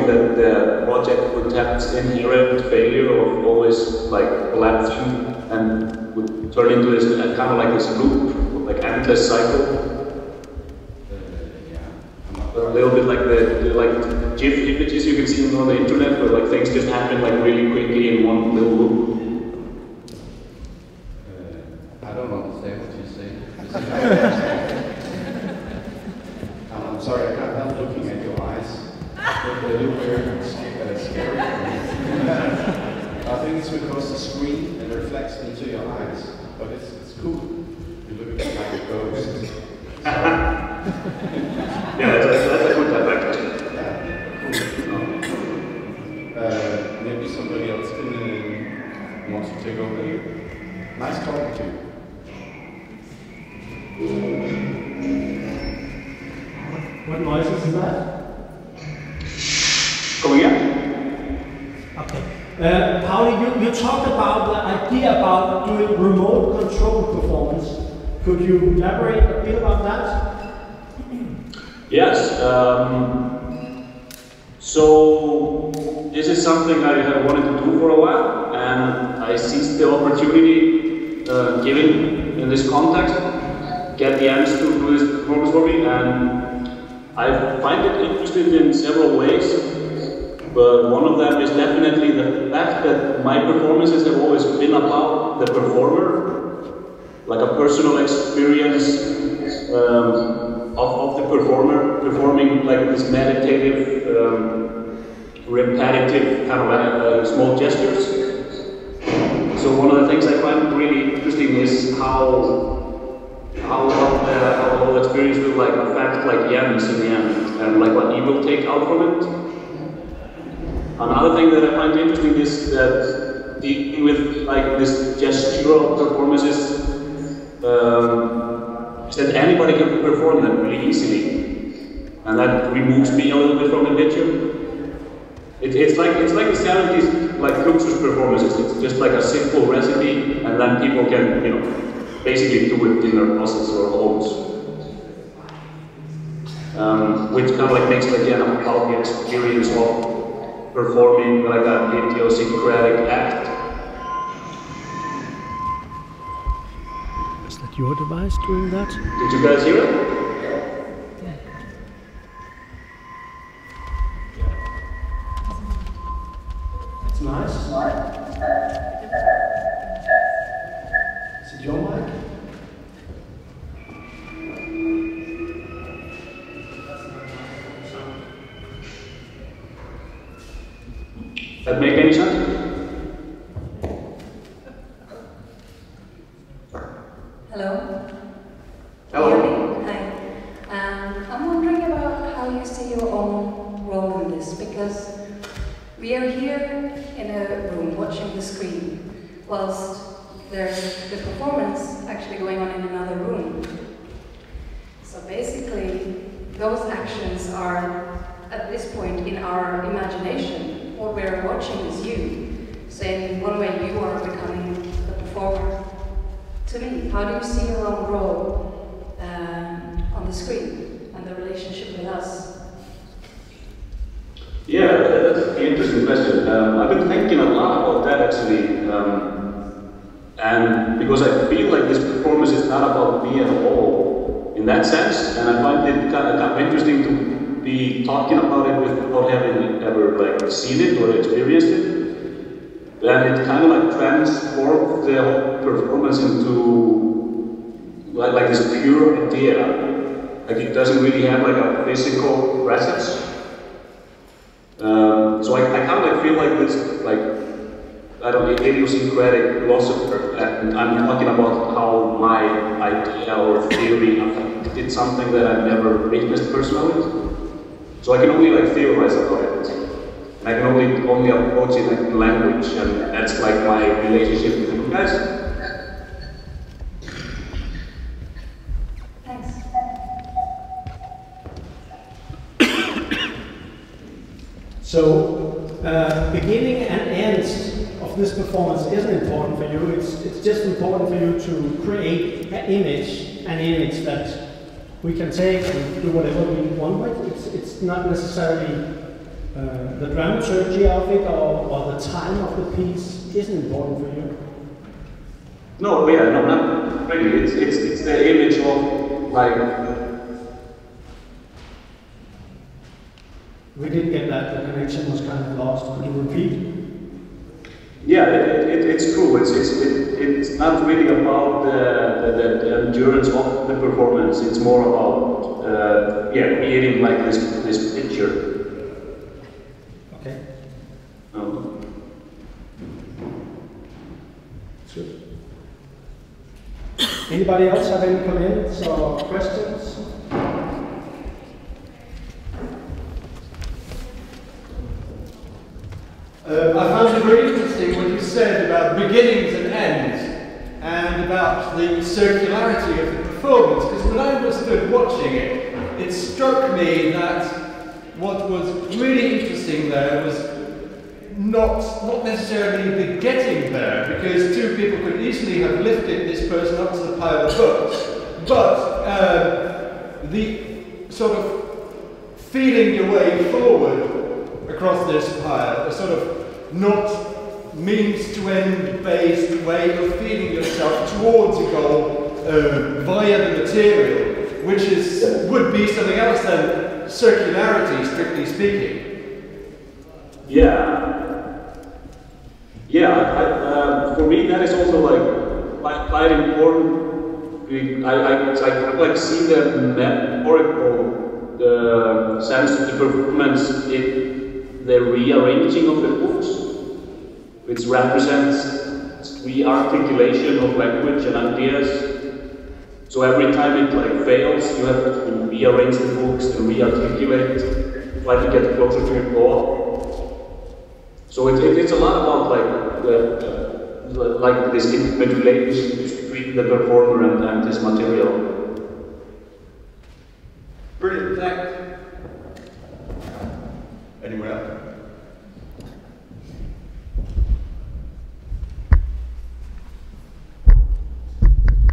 hoping that the project would have this inherent failure of always like collapsing and would turn into this kind of like this loop, like endless cycle. A little bit like the GIF images you can see on the internet, where like things just happen like really quickly in one little loop. I don't understand what you're saying. I'm sorry, I can't help looking at your eyes. They look very scary. I think it's because the screen reflects into your eyes, but it's cool. You look at it like a ghost. Yeah, that's a good effect. Cool. Maybe somebody else wants to take over here. Nice talking to you. What noises is that? Come again? Okay. Páll, you talked about the idea about doing remote control performance. Could you elaborate a bit about that? Yes. So this is something I have wanted to do for a while, and I seized the opportunity given in this context, get the Jens to do this performance for me, and I find it interesting in several ways. But one of them is definitely the fact that my performances have always been about the performer, like a personal experience of the performer performing like this meditative, repetitive kind of small gestures. So one of the things I find really interesting is how the whole experience will like affect like Jens in the end, and like what he will take out from it. Another thing that I find interesting is that dealing with like this gestural performances, is that anybody can perform them really easily, and that removes me a little bit from the picture. It's like the 70s like Fluxus performances. It's just like a simple recipe, and then people can basically do it in their houses or homes. Which kind of like makes it again about the experience of performing like an idiosyncratic act. Is that your device doing that? Did you guys hear it? It's nice. Is it your mic? That make any sense? Hello. Hello. Hi. I'm wondering about how you see your own role in this, because we are here in a room watching the screen, whilst there's the performance actually going on in another room. So basically, those actions are at this point in our imagination. What we're watching is you. So in one way you are becoming the performer. To me, how do you see your own role on the screen and the relationship with us? Yeah, that's an interesting question. I've been thinking a lot about that actually. And because I feel like this performance is not about me at all in that sense, and I find it kind of interesting to be talking about it without having ever like seen it or experienced it. Then it kind of like transforms the whole performance into like this pure idea. Like it doesn't really have like a physical presence. So I kind of like feel like this like I don't know, idiosyncratic philosopher, and I'm talking about how my idea or theory affected something that I've never witnessed personally. So I can only like theorize about it. And I can only approach it in language, and that's like my relationship with you guys. Thanks. So, beginning and end of this performance isn't important for you. It's just important for you to create an image that we can take and do whatever we want with. It's not necessarily the dramaturgy of it or the time of the piece isn't important for you? No, yeah, no, not really. It's the image of like. We didn't get that. The connection was kind of lost. Could you repeat? Yeah, it's true. It's not really about the endurance of the performance. It's more about creating like this picture. Okay. Good. Anybody else have any comments or questions? I found it very interesting what you said about beginnings and ends, and about the circularity of the performance, because when I stood watching it, it struck me that what was really interesting there was not necessarily the getting there, because two people could easily have lifted this person up to the pile of books, but the sort of feeling your way forward across this pile, a sort of not means to end based way of feeding yourself towards a goal via the material, which would be something else than circularity, strictly speaking. Yeah. For me, that is also like quite important. I like see the metaphorical sense of the performance in the rearranging of the books, which represents re-articulation of language and ideas. So every time it like fails, you have to rearrange the books to re-articulate, try to get closer to your goal. So it's a lot about like this intimate relationship between the performer and this material. Brilliant, thanks. Anyone else?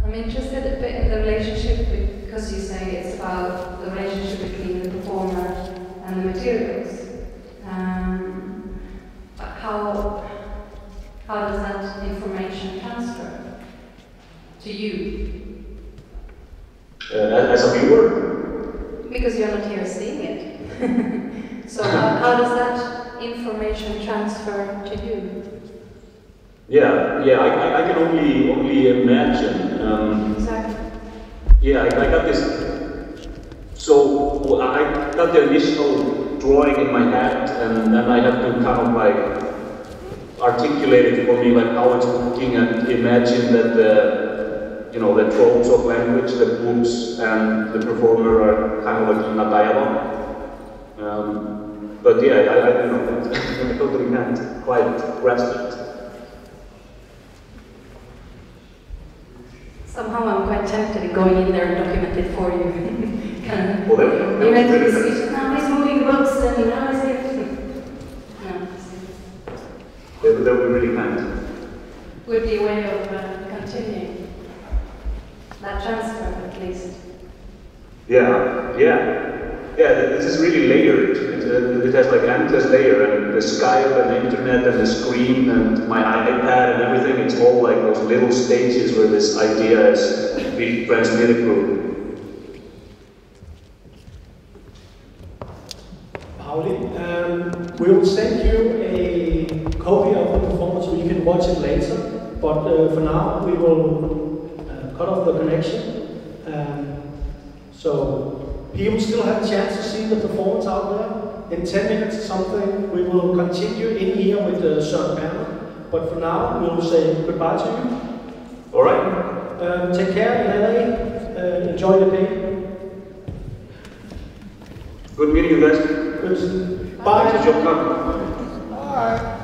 I'm interested a bit in the relationship, because you say it's about the relationship between the performer and the materials. How does that information transfer to you? As a viewer? Because you're not here seeing it. So how does that information transfer to you? Yeah, I can only imagine. Exactly. Yeah, I got this. So I got the initial drawing in my head, and then I have to kind of like articulate it for me, like how it's working, and imagine that the tropes of language, the books, and the performer are kind of like in a dialogue. But yeah, I totally can't quite grasp it. Somehow I'm quite tempted going in there and document it for you. Well, You went to this speech, now he's moving books and now he's here. No. That would be really kind. Would be a way of continuing that transfer, at least. Yeah. This is really layered. It has like endless layer, and the Skype and the internet and the screen and my iPad and everything. It's all like those little stages where this idea is being transmitted through. Pauli, we will send you a copy of the performance so you can watch it later. But for now, we will cut off the connection. So people still have a chance to see the performance out there. In 10 minutes or something, we will continue in here with Søren Banner. But for now, we will say goodbye to you. All right. Take care in LA. Enjoy the day. Good meeting you guys. Good. Bye. Bye.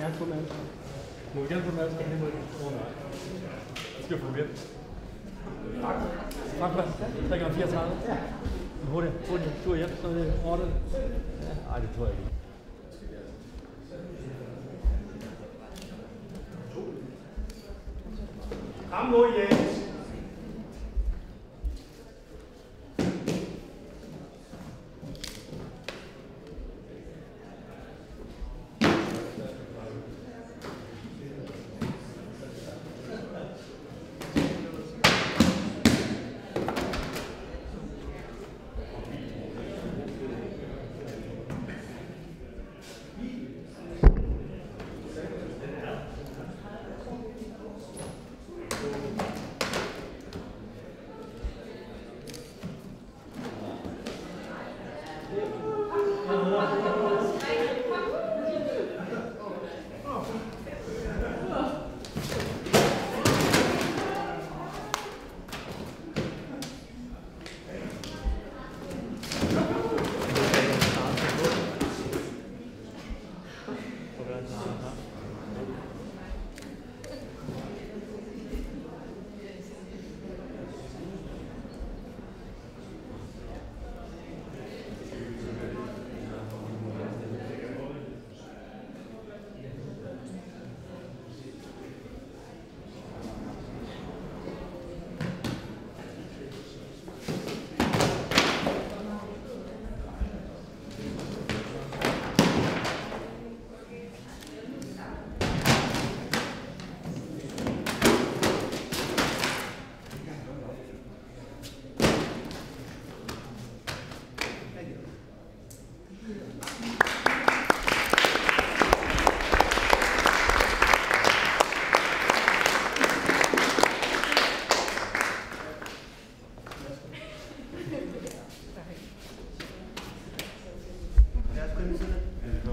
gerne få med alt. Må vi gerne få med alt? Det må vi. Nej. Det skal vi få med. Frank, 334. Ja. Hurtigt. Du er hjem, så er det ordnet. Nej, det tror jeg ikke. Kom nu, Jens. Ja,